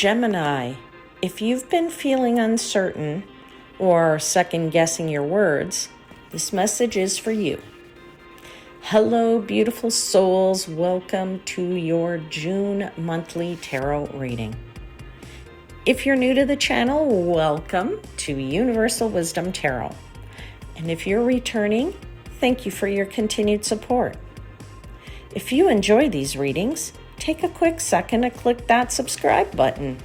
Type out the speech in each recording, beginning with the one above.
Gemini, if you've been feeling uncertain or second guessing your words, this message is for you. Hello, beautiful souls. Welcome to your June monthly tarot reading. If you're new to the channel, welcome to Universal Wisdom Tarot. And if you're returning, thank you for your continued support. If you enjoy these readings, take a quick second to click that subscribe button.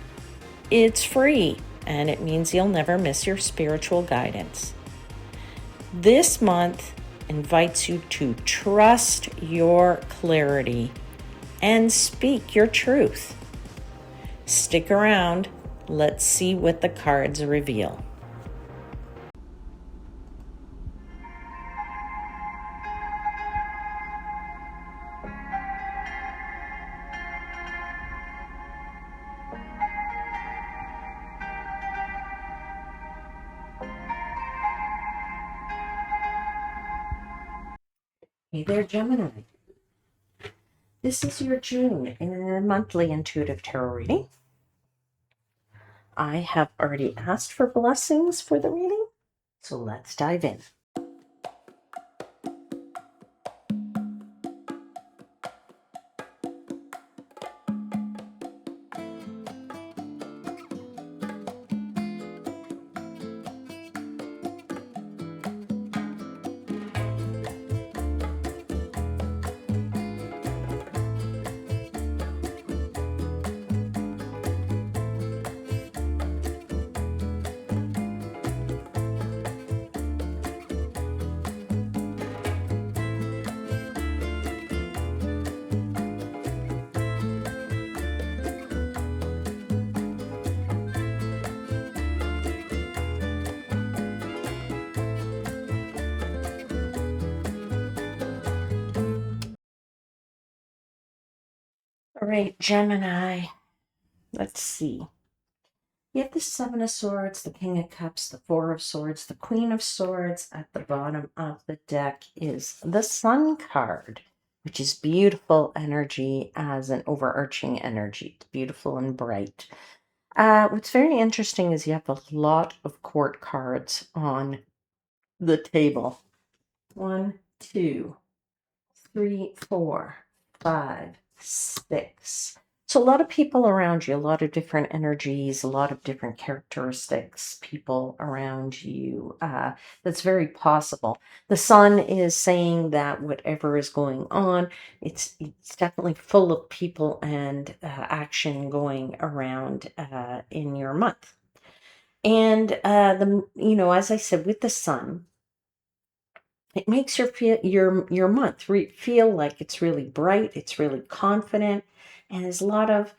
It's free, and it means you'll never miss your spiritual guidance. This month invites you to trust your clarity and speak your truth. Stick around. Let's see what the cards reveal. Hey there, Gemini. This is your June monthly intuitive tarot reading. I have already asked for blessings for the reading, so let's dive in. All right, Gemini, let's see. You have the Seven of Swords, the King of Cups, the Four of Swords, the Queen of Swords. At the bottom of the deck is the Sun card, which is beautiful energy as an overarching energy. It's beautiful and bright. What's very interesting is you have a lot of court cards on the table. 1, 2, 3, 4, 5, 6. So a lot of people around you, a lot of different energies, a lot of different characteristics, people around you. That's very possible. The Sun is saying that whatever is going on, it's definitely full of people and action going around in your month. And as I said, with the Sun, it makes your month feel like it's really bright, it's really confident, and there's a lot of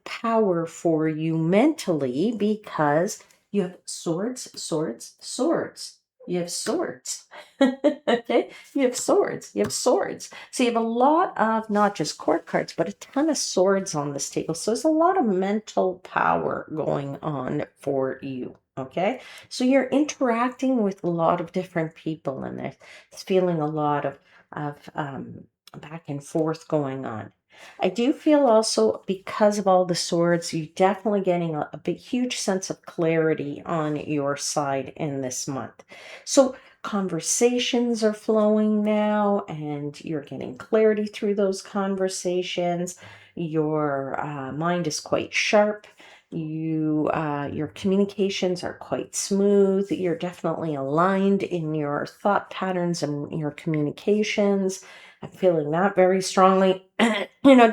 power for you mentally because you have swords, swords, swords. You have swords. Okay, you have swords. You have swords. So you have a lot of not just court cards, but a ton of swords on this table. So there's a lot of mental power going on for you. Okay, so you're interacting with a lot of different people, and there's feeling a lot of back and forth going on. I do feel also because of all the swords, you're definitely getting a big, huge sense of clarity on your side in this month. So conversations are flowing now, and you're getting clarity through those conversations. Your mind is quite sharp. Your communications are quite smooth. You're definitely aligned in your thought patterns and your communications. I'm feeling that very strongly.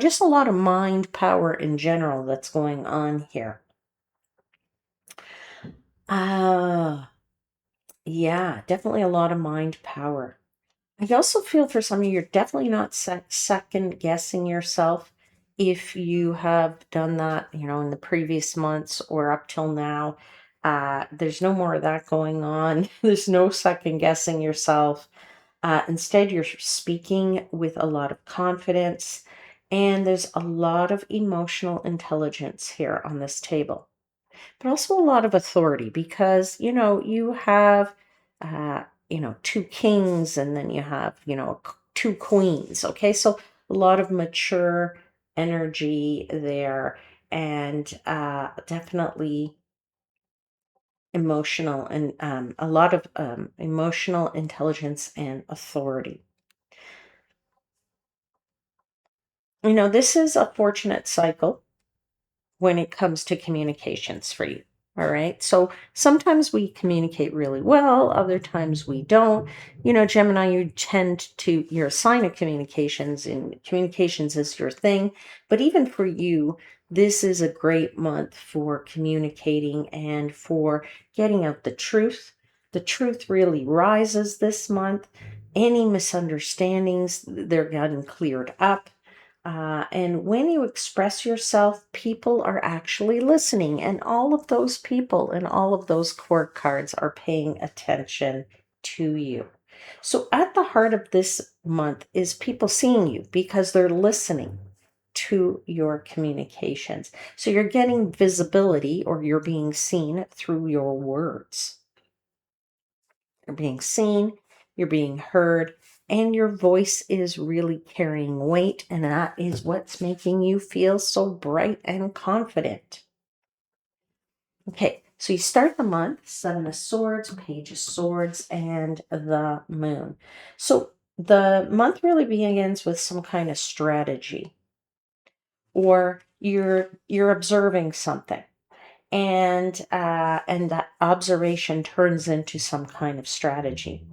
Just a lot of mind power in general that's going on here. Yeah, definitely a lot of mind power. I also feel for some of you, you're definitely not second guessing yourself if you have done that, in the previous months or up till now. There's no more of that going on. There's no second guessing yourself. Instead, you're speaking with a lot of confidence, and there's a lot of emotional intelligence here on this table, but also a lot of authority because, you have, two kings and then you have, two queens. Okay. So a lot of mature energy there. and definitely emotional, and a lot of emotional intelligence and authority. This is a fortunate cycle when it comes to communications for you. All right. So sometimes we communicate really well, other times we don't. Gemini, you're a sign of communications, and communications is your thing. But even for you, this is a great month for communicating and for getting out the truth. The truth really rises this month. Any misunderstandings, they're getting cleared up. And when you express yourself, people are actually listening, and all of those people and all of those court cards are paying attention to you. So, at the heart of this month is people seeing you because they're listening to your communications. So, you're getting visibility, or you're being seen through your words. You're being seen, you're being heard, and your voice is really carrying weight, and that is what's making you feel so bright and confident. Okay, so you start the month, Seven of Swords, Page of Swords, and the Moon. So the month really begins with some kind of strategy, or you're observing something, and that observation turns into some kind of strategy.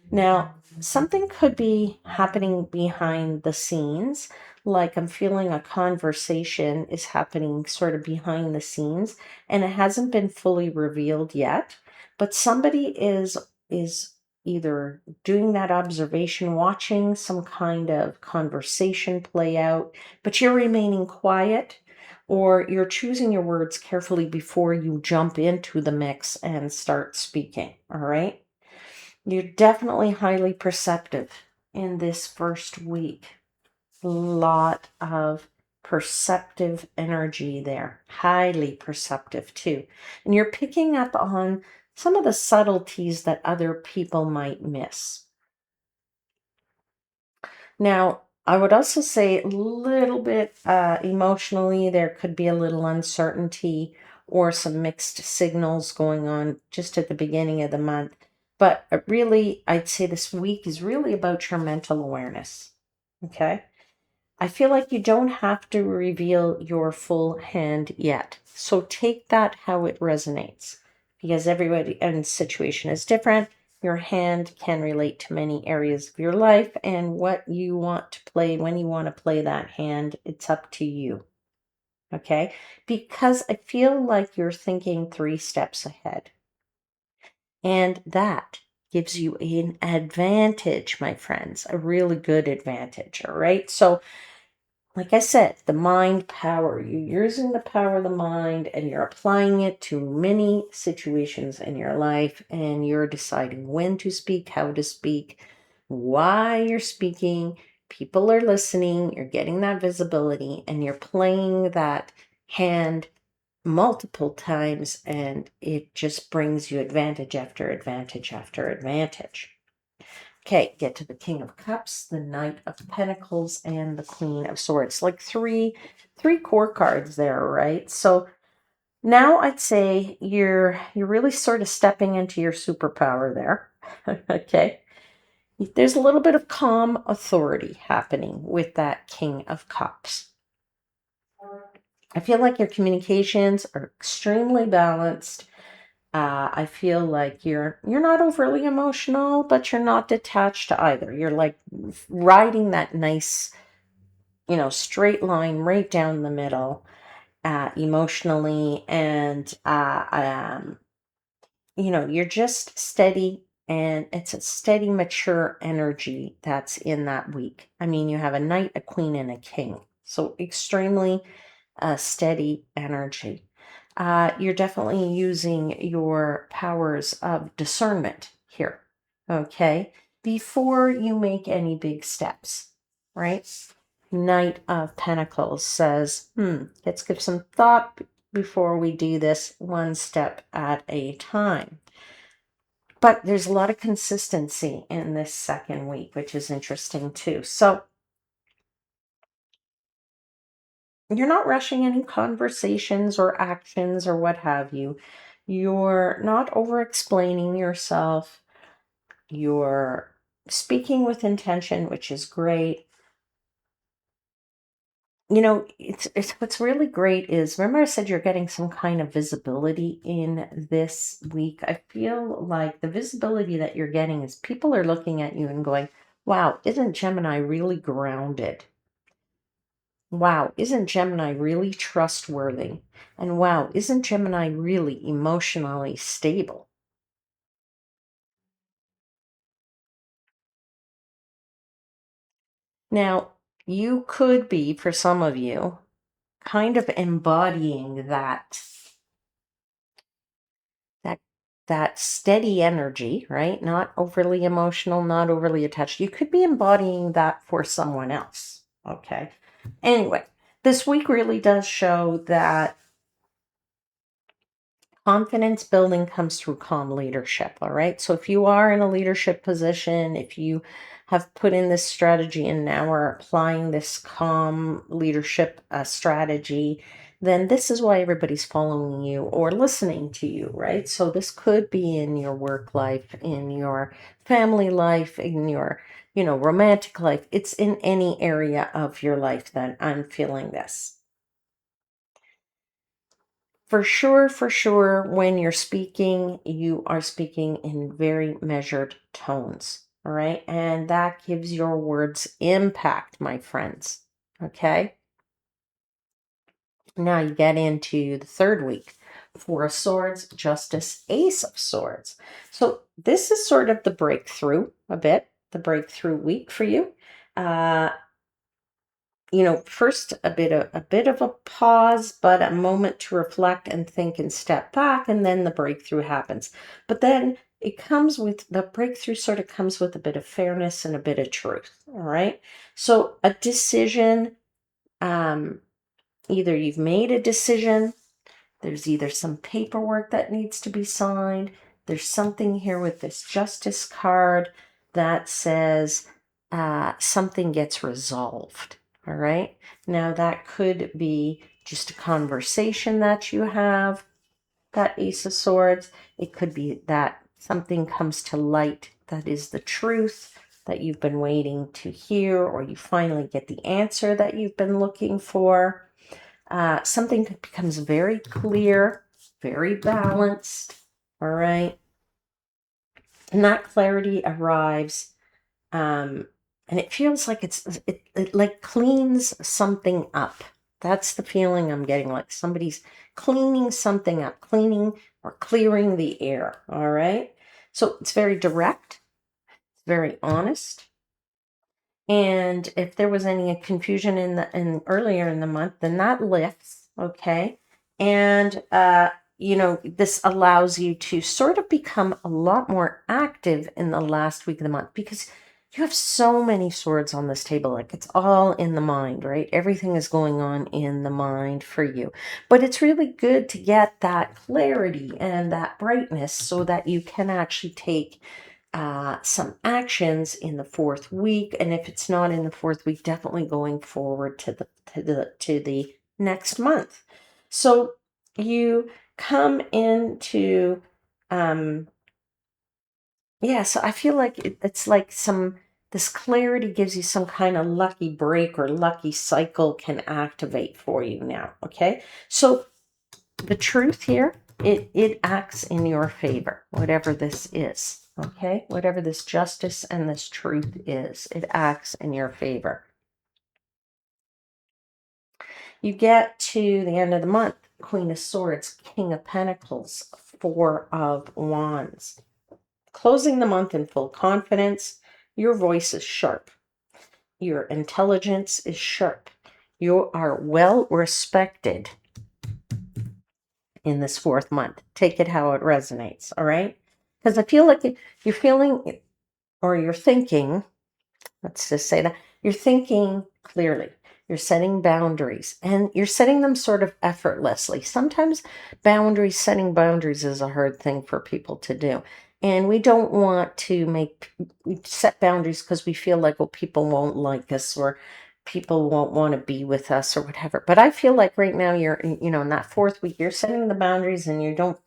Now, something could be happening behind the scenes, like I'm feeling a conversation is happening sort of behind the scenes, and it hasn't been fully revealed yet, but somebody is either doing that observation, watching some kind of conversation play out, but you're remaining quiet, or you're choosing your words carefully before you jump into the mix and start speaking, all right? You're definitely highly perceptive in this first week. Lot of perceptive energy there, highly perceptive too. And you're picking up on some of the subtleties that other people might miss. Now, I would also say a little bit emotionally, there could be a little uncertainty or some mixed signals going on just at the beginning of the month. But really, I'd say this week is really about your mental awareness. Okay. I feel like you don't have to reveal your full hand yet. So take that how it resonates, because everybody and situation is different. Your hand can relate to many areas of your life, and what you want to play, when you want to play that hand, it's up to you. Okay? Because I feel like you're thinking 3 steps ahead. And that gives you an advantage, my friends, a really good advantage. All right. So, like I said, the mind power, you're using the power of the mind and you're applying it to many situations in your life, and you're deciding when to speak, how to speak, why you're speaking. People are listening, you're getting that visibility, and you're playing that hand multiple times, and it just brings you advantage after advantage after advantage. Okay, get to the King of Cups, the Knight of Pentacles, and the Queen of Swords. Like three core cards there, right? So now I'd say you're really sort of stepping into your superpower there. Okay. There's a little bit of calm authority happening with that King of Cups. I feel like your communications are extremely balanced. I feel like you're not overly emotional, but you're not detached either. You're like riding that nice, straight line right down the middle, emotionally, and you're just steady, and it's a steady, mature energy that's in that week. I mean, you have a knight, a queen, and a king, so extremely steady energy. You're definitely using your powers of discernment here, okay, before you make any big steps, right? Knight of Pentacles says, let's give some thought before we do this, one step at a time. But there's a lot of consistency in this second week, which is interesting too. So You're not rushing any conversations or actions or what have you. You're not over explaining yourself. You're speaking with intention, which is great. It's what's really great is, remember I said you're getting some kind of visibility in this week. I feel like the visibility that you're getting is people are looking at you and going, wow, isn't Gemini really grounded? Wow, isn't Gemini really trustworthy? And wow, isn't Gemini really emotionally stable? Now, you could be, for some of you, kind of embodying that that steady energy, right? Not overly emotional, not overly attached. You could be embodying that for someone else. Okay. Anyway, this week really does show that confidence building comes through calm leadership. All right. So if you are in a leadership position, if you have put in this strategy and now are applying this calm leadership strategy, then this is why everybody's following you or listening to you, right? So this could be in your work life, in your family life, in your, romantic life. It's in any area of your life that I'm feeling this. For sure, when you're speaking, you are speaking in very measured tones. All right. And that gives your words impact, my friends. Okay. Now you get into the third week. Four of Swords, Justice, Ace of Swords. So this is sort of the breakthrough a bit, the breakthrough week for you. Uh, first a bit of a pause, but a moment to reflect and think and step back, and then the breakthrough happens. But then the breakthrough sort of comes with a bit of fairness and a bit of truth. All right. So a decision, um, either you've made a decision, there's either some paperwork that needs to be signed. There's something here with this justice card that says something gets resolved. All right. Now, that could be just a conversation that you have, that Ace of Swords. It could be that something comes to light that is the truth that you've been waiting to hear, or you finally get the answer that you've been looking for. Something becomes very clear, very balanced, all right? And that clarity arrives, and it feels like it like cleans something up. That's the feeling I'm getting, like somebody's cleaning something up, cleaning or clearing the air, all right? So it's very direct, it's very honest. And if there was any confusion in earlier in the month, then that lifts, okay? And this allows you to sort of become a lot more active in the last week of the month, because you have so many swords on this table. Like, it's all in the mind, right? Everything is going on in the mind for you. But it's really good to get that clarity and that brightness so that you can actually take some actions in the fourth week, and if it's not in the fourth week, definitely going forward to the next month. So you come into so I feel like it's like this clarity gives you some kind of lucky break or lucky cycle can activate for you now. Okay, so the truth here, it acts in your favor, whatever this is. Okay, whatever this justice and this truth is, it acts in your favor. You get to the end of the month: Queen of Swords, King of Pentacles, Four of Wands. Closing the month in full confidence. Your voice is sharp, your intelligence is sharp, you are well respected in this fourth month. Take it how it resonates, all right? Because I feel like you're feeling, or you're thinking, let's just say that, you're thinking clearly. You're setting boundaries, and you're setting them sort of effortlessly. Sometimes setting boundaries is a hard thing for people to do. And we don't want to set boundaries because we feel like, well, people won't like us, or people won't want to be with us or whatever. But I feel like right now you're, you know, in that fourth week, you're setting the boundaries and you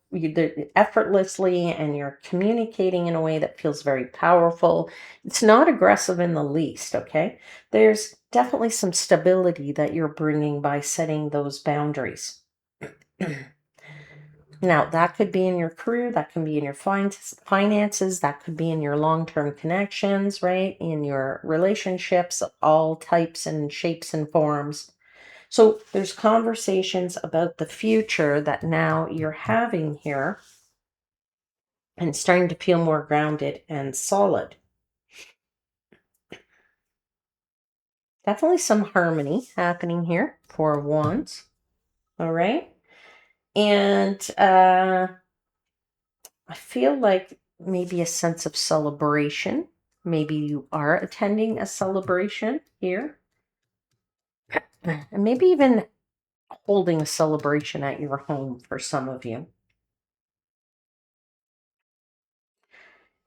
effortlessly, and you're communicating in a way that feels very powerful. It's not aggressive in the least, okay? There's definitely some stability that you're bringing by setting those boundaries. Now, that could be in your career, that can be in your finances, that could be in your long-term connections, right? In your relationships of all types and shapes and forms. So there's conversations about the future that now you're having here, and starting to feel more grounded and solid. Definitely some harmony happening here, Four of Wands. All right. And I feel like maybe a sense of celebration. Maybe you are attending a celebration here. And maybe even holding a celebration at your home for some of you.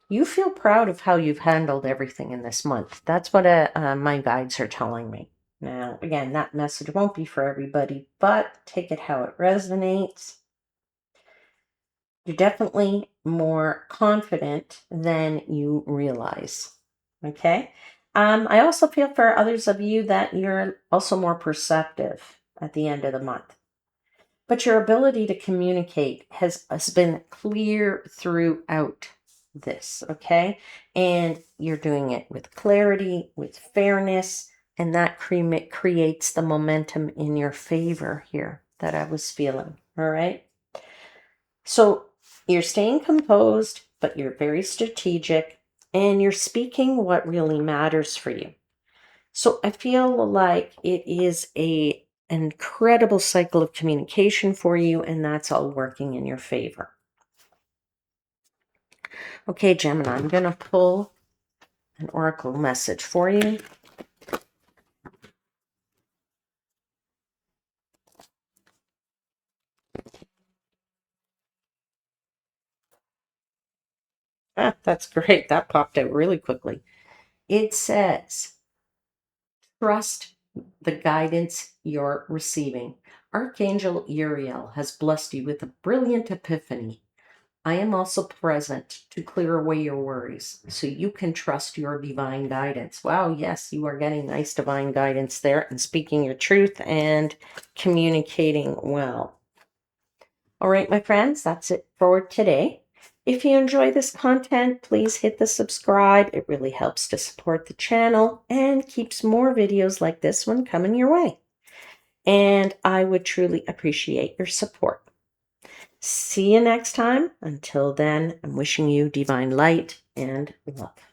You feel proud of how you've handled everything in this month. That's what my guides are telling me. Now, again, that message won't be for everybody, but take it how it resonates. You're definitely more confident than you realize. Okay. I also feel for others of you that you're also more perceptive at the end of the month. But your ability to communicate has been clear throughout this, okay? And you're doing it with clarity, with fairness, and that creates the momentum in your favor here that I was feeling, all right? So you're staying composed, but you're very strategic, and you're speaking what really matters for you. So I feel like it is an incredible cycle of communication for you, and that's all working in your favor. Okay, Gemini, I'm going to pull an oracle message for you. Ah, that's great. That popped out really quickly. It says, trust the guidance you're receiving. Archangel Uriel has blessed you with a brilliant epiphany. I am also present to clear away your worries so you can trust your divine guidance. Wow, yes, you are getting nice divine guidance there and speaking your truth and communicating well. All right, my friends, that's it for today. If you enjoy this content, please hit the subscribe. It really helps to support the channel and keeps more videos like this one coming your way. And I would truly appreciate your support. See you next time. Until then, I'm wishing you divine light and love.